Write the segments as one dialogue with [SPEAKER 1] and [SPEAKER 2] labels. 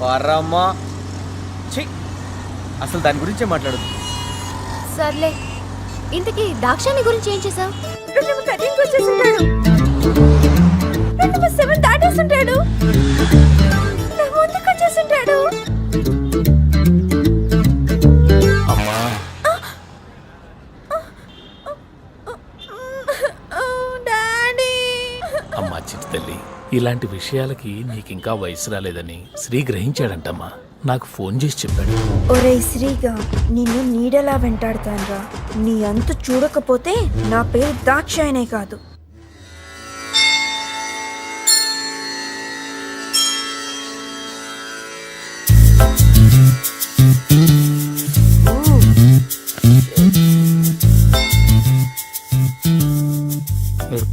[SPEAKER 1] పరమా ఛీ, అసలు దాని గురించే మాట్లాడదు.
[SPEAKER 2] సర్లే, ఇంతకీ దాక్షాయణి గురించి ఏం చేసావు? దాటేస్తుంటాడు, ముందుకు వచ్చేస్తుంటాడు.
[SPEAKER 1] అమ్మా
[SPEAKER 3] అమ్మా చిట్టి తల్లి, ఇలాంటి విషయాలకి నీకింకా వయసు రాలేదని శ్రీ గ్రహించాడంటమ్మా. నాకు ఫోన్ చేసి చెప్పాడు.
[SPEAKER 4] ఒరే శ్రీగా, నిన్ను నీడలా వెంటాడుతాన్రా. నీ అంతు చూడకపోతే నా పేరు దాక్షాయనే కాదు.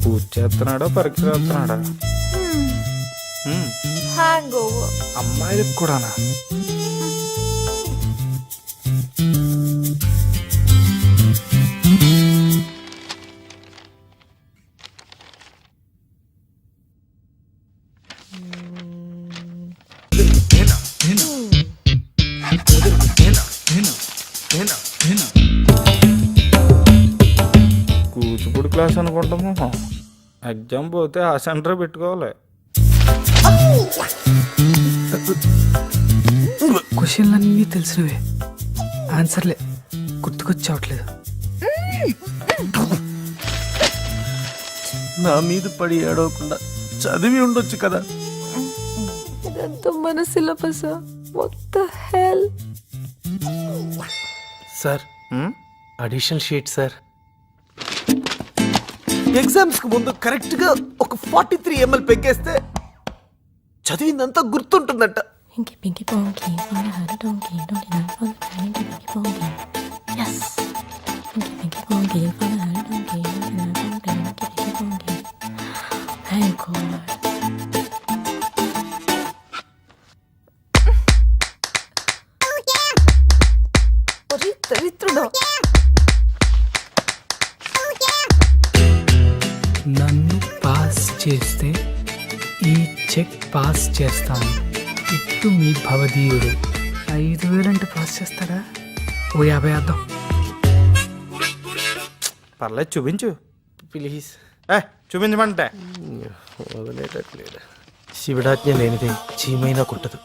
[SPEAKER 5] పూజ చేస్తున్నాడా పరీక్ష చేస్తున్నాడా?
[SPEAKER 4] Hang over.
[SPEAKER 5] అమ్మాయిలకు కూడానా? కూచిపూడి క్లాస్ అనుకుంటాము. ఎగ్జామ్ పోతే ఆ సెంటర్ పెట్టుకోవాలి.
[SPEAKER 6] క్వశ్చన్లన్నీ తెలిసినవే, ఆన్సర్లే గుర్తుకొచ్చావట్లేదు.
[SPEAKER 1] నా మీద పడి ఏడవకుండా చదివి ఉండొచ్చు కదా.
[SPEAKER 2] ఇదంతా మన సిలబస్. మొత్తం hell.
[SPEAKER 3] Sir, additional sheet sir.
[SPEAKER 7] Exams కు ముందు కరెక్ట్ గా ఒక 43 ml పెగ్గేస్తే చదివిందంతా గుర్తుంటుందంట.
[SPEAKER 6] నన్ను పాస్ చేస్తే ఈ చెక్ పాస్ చేస్తాను. ఇట్టు మీ భవదీయుడు. 5,000 అంటే పాస్ చేస్తాడా? ఓ 50 వేద్దాం.
[SPEAKER 5] పర్లేదు చూపించు
[SPEAKER 1] ప్లీజ్.
[SPEAKER 5] చూపించమంటే
[SPEAKER 1] వదిలేటట్లేదు.
[SPEAKER 7] శివుడాజ్ఞ లేనిదే చీమైనా కుట్టదు.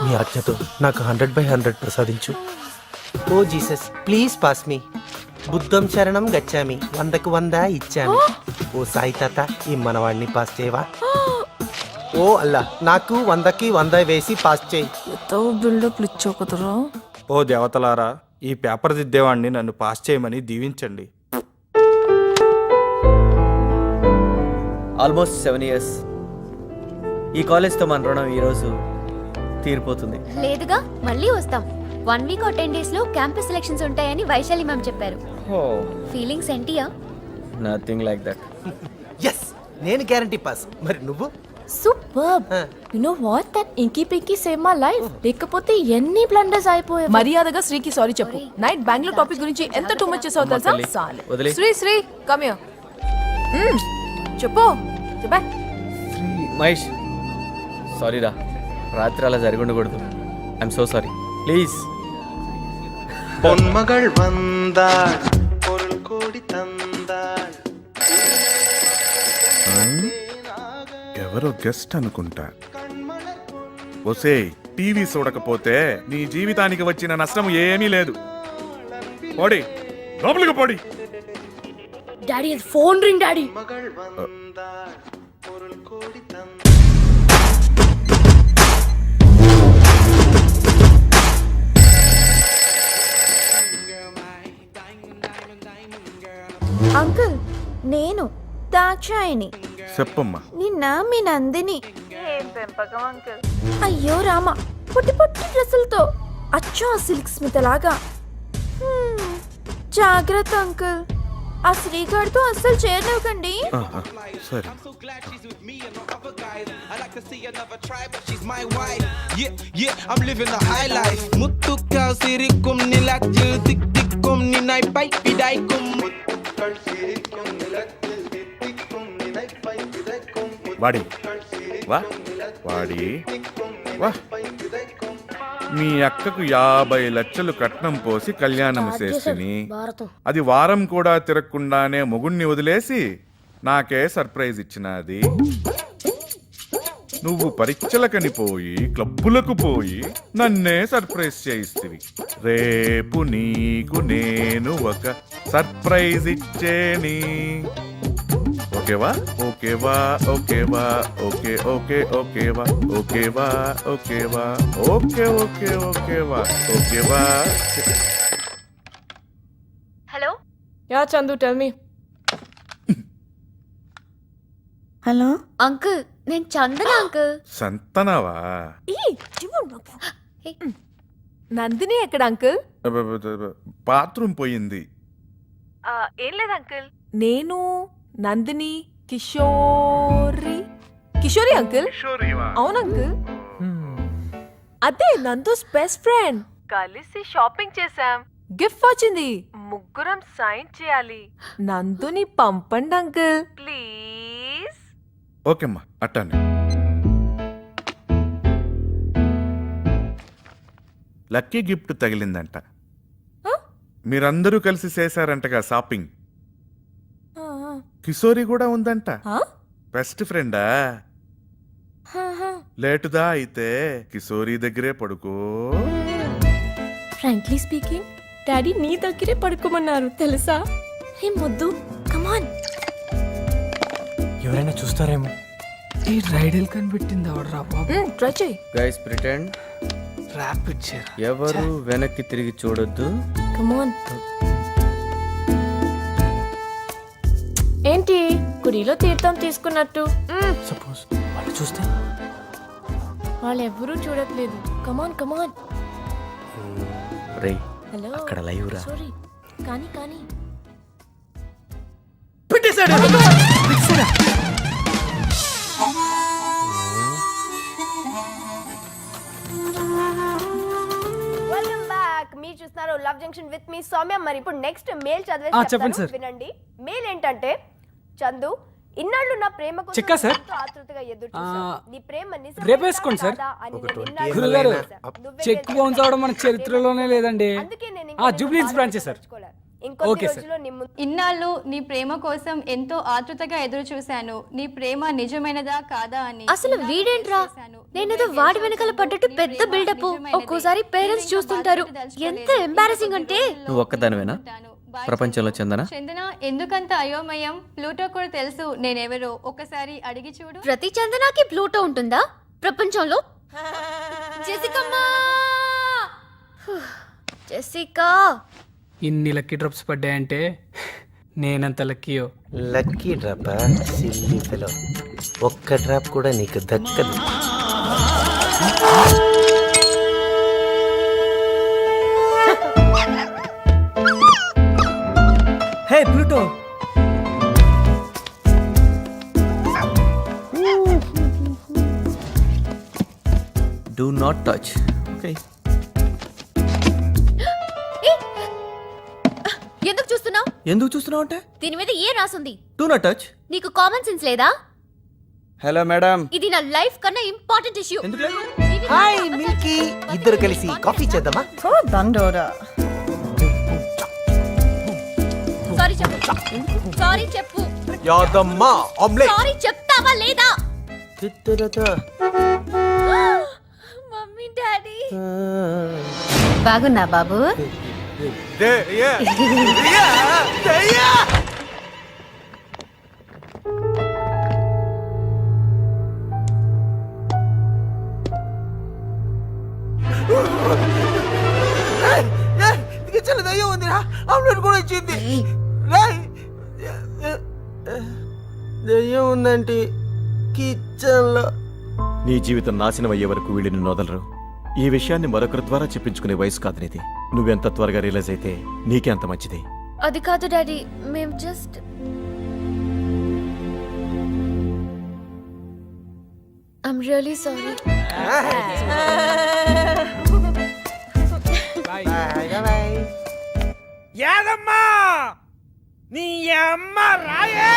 [SPEAKER 7] మీ ఆజ్ఞతో నాకు 100/100 ప్రసాదించు. ఓ జీసస్, ప్లీజ్ పాస్ మీ. బుద్ధం శరణం గచ్చామి, 100కు 100 ఇచ్చామి. ఓ సాయి తాత, ఈ మనవాడిని పాస్ చేయవా? ఓ అల్లా, నాకు 100కి 100 వేసి పాస్ చేయి.
[SPEAKER 4] బిల్డప్లు ఇచ్చోకుతురా.
[SPEAKER 5] ఓ దేవతలారా, ఈ పేపర్ దిద్దేవాడిని నన్ను పాస్ చేయమని దీవించండి.
[SPEAKER 1] Almost 7 years. ఈ కాలేజ్తో మన రుణం ఈరోజు తీరిపోతుంది.
[SPEAKER 2] లేదుగా, మళ్ళీ వస్తాం. 1 week or 10 days లో క్యాంపస్ సెలక్షన్స్ ఉంటాయని వైశాలి మ్యామ్ చెప్పారు. ఫీలింగ్స్ ఏంటియా?
[SPEAKER 1] Nothing like that.
[SPEAKER 7] ఎస్, నేను గ్యారంటీ పాస్. మరి నువ్వు?
[SPEAKER 8] Super. You know what, that inky pinky save my life. లేకపోతే ఎన్ని బ్లండర్స్ అయిపోయాయి.
[SPEAKER 9] మర్యాదగా శ్రీకి సారీ చెప్పు. నైట్ బెంగళూరు టాపిక్ గురించి ఎంత టూ మచ్ చేసావు తెలుసా?
[SPEAKER 1] వదిలే.
[SPEAKER 9] Sri come here. చెప్పు చెప్పా.
[SPEAKER 1] మహేష్, సారీ రా, రాత్రి అలా జరిగి ఉండకూడదు. I'm so sorry. ప్లీజ్.
[SPEAKER 10] பொன்மகள் வந்தாள், பொருள் கோடி தந்தாள்.
[SPEAKER 11] ఎవరో గెస్ట్ అనుకుంటా. ఒసే, టీవీ చూడకపోతే నీ జీవితానికి వచ్చిన నష్టం ఏమీ లేదు. పోడి లోపలికి పోడి.
[SPEAKER 8] Daddy, phone ring daddy.
[SPEAKER 10] மகள் வந்தாள், பொருள் கோடி தந்தாள்.
[SPEAKER 4] అంకుల్, నేను దాక్షాయని.
[SPEAKER 11] చెప్పమ్మా.
[SPEAKER 4] నిన్న మీ నందిని. ఏం పెంపకం అంకుల్. అయ్యో రామ, పొట్టి పొట్టి డ్రెస్సులతో అచ్చం ఆ సిల్క్ స్మిత లాగా. జాగ్రత్త అంకుల్, ఆ శ్రీగాడితో అస్సలు చేరనివ్వకండి.
[SPEAKER 11] సరే. వాడి వా, వాడి వా. మీ అక్కకు 50 లక్షలు కట్నం పోసి కళ్యాణం చేసిని అది వారం కూడా తిరగకుండానే మొగుణ్ణి వదిలేసి నాకే సర్ప్రైజ్ ఇచ్చినది. నువ్వు పరీక్షలకని పోయి క్లబ్బులకు పోయి నన్నే సర్ప్రైజ్ చేయిస్తివి. రేపు నీకు నేను ఒక సర్ప్రైజ్ ఇచ్చేని. ఓకేవా? ఓకేవా? ఓకేవా? ఓకే ఓకే ఓకేవా? ఓకేవా? ఓకేవా? ఓకే ఓకే ఓకేవా? ఓకేవా?
[SPEAKER 2] Hello
[SPEAKER 8] yeah Chandu tell me.
[SPEAKER 4] Hello
[SPEAKER 2] uncle, నేను చందన అంకుల్.
[SPEAKER 11] సంతనవా?
[SPEAKER 9] నందిని ఎక్కడ అంకుల్?
[SPEAKER 11] బాత్రూమ్ పోయింది.
[SPEAKER 9] ఏం లేదు అంకుల్, నేను నందిని కిషోరి అంకుల్. అవును అంకుల్, అదే నందూస్ బెస్ట్ ఫ్రెండ్. కలిసి షాపింగ్ చేసాం, గిఫ్ట్ వచ్చింది, ముగ్గురం సైన్ చేయాలి. నందుని పంపండి అంకుల్ ప్లీజ్.
[SPEAKER 11] ఓకేమ్మా, అట్టానే. లక్కీ గిఫ్ట్ తగిలిందంట. మీరందరూ కలిసి చేశారంటగా షాపింగ్. కిషోరి కూడా ఉందంట. బెస్ట్ ఫ్రెండా? లేటుదా అయితే కిషోరి దగ్గరే పడుకో.
[SPEAKER 8] ఫ్రాంక్లీ స్పీకింగ్ డాడీ నీ దగ్గరే పడుకోమన్నారు తెలుసా. ఏం వద్దు, కమాన్.
[SPEAKER 7] ఎవరైనా చూస్తారేమో.
[SPEAKER 6] ఈ రైడల్ కనిపెట్టింది ఎవడరా బాబు?
[SPEAKER 9] ట్రై చేయి.
[SPEAKER 1] Guys pretend.
[SPEAKER 6] ట్రాప్ ఇచ్చారు.
[SPEAKER 1] ఎవరు వెనక్కి తిరిగి చూడొద్దు.
[SPEAKER 8] కమాన్. ఏంటి గుడిలో తీర్థం తీసుకున్నట్టు?
[SPEAKER 7] సపోజ్ వాళ్ళు చూస్తే?
[SPEAKER 8] వాళ్ళెవ్వరూ చూడట్లేదు. కమాన్ కమాన్.
[SPEAKER 1] రేయ్,
[SPEAKER 8] హలో,
[SPEAKER 1] అక్కడ లైవ్ రా.
[SPEAKER 8] సారీ కానీ కానీ
[SPEAKER 4] వెల్కమ్ బ్యాక్. మీరు చూస్తున్నారు love junction with me Soumya. మరి ఇప్పుడు నెక్స్ట్ మెయిల్ చదివే
[SPEAKER 6] చెప్పండి సార్.
[SPEAKER 4] వినండి. మెయిల్ ఏంటంటే, చందు, ఇన్నాళ్ళు నా ప్రేమ కోసం
[SPEAKER 6] చెక్కా సార్?
[SPEAKER 4] ఎంతో ఆతృతగా ఎదురు చూశాను. నీ ప్రేమ నిజమేనా
[SPEAKER 6] రేపు వేసుకోండి సార్.
[SPEAKER 4] కాదా అని నేను ఇన్నాళ్ళు
[SPEAKER 6] గురుగారు,
[SPEAKER 4] నువ్వే
[SPEAKER 6] చెక్
[SPEAKER 4] తెలుసు.
[SPEAKER 6] బౌన్స్ అవడం మన చరిత్రలోనే లేదండి.
[SPEAKER 4] అందుకే నేను ఇంకా
[SPEAKER 6] జూబ్లీ హిల్స్ బ్రాంచ్ సార్.
[SPEAKER 4] ఇంకొన్ని
[SPEAKER 6] ఓకే సార్.
[SPEAKER 4] రోజుల్లో నీ ముందు
[SPEAKER 2] ఇన్నాళ్ళు నీ ప్రేమ కోసం ఎంతో ఆతృతగా ఎదురు చూశాను. నీ ప్రేమ నిజమైనదా కాదా అని. అసలు వీడేంట్రా, నేనేదో వాడి వెనకాల పడ్డట్టు పెద్ద బిల్డప్. ఒక్కోసారి పేరెంట్స్ చూస్తుంటారు. ఎంత ఎంబారసింగ్ అంటే.
[SPEAKER 1] నువ్వు ఒక్కదానివేనా ప్రపంచంలో చందన?
[SPEAKER 2] చందన ఎందుకంత అయోమయం? ప్లూటో కూడా తెలుసు నేనెవరో. ఒకసారి అడిగి చూడు. ప్రతి చందనకి ప్లూటో ఉంటుందా ప్రపంచంలో? జెసికమ్మా, జెసికా.
[SPEAKER 6] ఇన్ని లక్కీ డ్రాప్స్ పడ్డాయంటే నేనంత లక్కీయో.
[SPEAKER 7] Lucky drop silly fellow. ఒక్క డ్రాప్ కూడా నీకు దక్కదు.
[SPEAKER 1] Hey Pluto. Do not touch. Okay.
[SPEAKER 2] ఎందుకు చూస్తున్నావు?
[SPEAKER 1] ఎందుకు చూస్తున్నావు అంటే
[SPEAKER 2] దీని మీద ఏ రాసుంది?
[SPEAKER 1] Do not touch.
[SPEAKER 2] నీకు కామన్ సెన్స్ లేదా?
[SPEAKER 1] Hello madam.
[SPEAKER 2] ఇది నా లైఫ్ కన్నా ఇంపార్టెంట్ ఇష్యూ.
[SPEAKER 1] ఎందుకు లేదు?
[SPEAKER 7] హాయ్ మిల్కీ, ఇద్దరు కలిసి కాఫీ చేద్దామా?
[SPEAKER 2] సారీ చెప్పు. సారీ చెప్పు.
[SPEAKER 7] యాదమ్మా ఆమ్లెట్.
[SPEAKER 2] సారీ చెప్తావా లేదా? మమ్మీ డాడీ బాగున్నా బాబు?
[SPEAKER 7] కిచెన్ దయ్యం ఉందిరా. ఆమ్లెట్ కూడా ఇచ్చింది. దయ్యం ఉందంటే కిచెన్ లో.
[SPEAKER 12] నీ జీవితం నాశనం అయ్యే వరకు వీళ్ళని నొదలరు. ఈ విషయాన్ని మరొకరి ద్వారా చెప్పించుకునే వయసు కాదు నీది. నువ్వెంత త్వరగా రియలైజ్ అయితే నీకే అంత మంచిది.
[SPEAKER 2] అది కాదు డాడీ, మేము జస్ట్ ఐమ్ రియలీ సారీ.
[SPEAKER 7] యాదమ్మా నీ అమ్మ రాయే.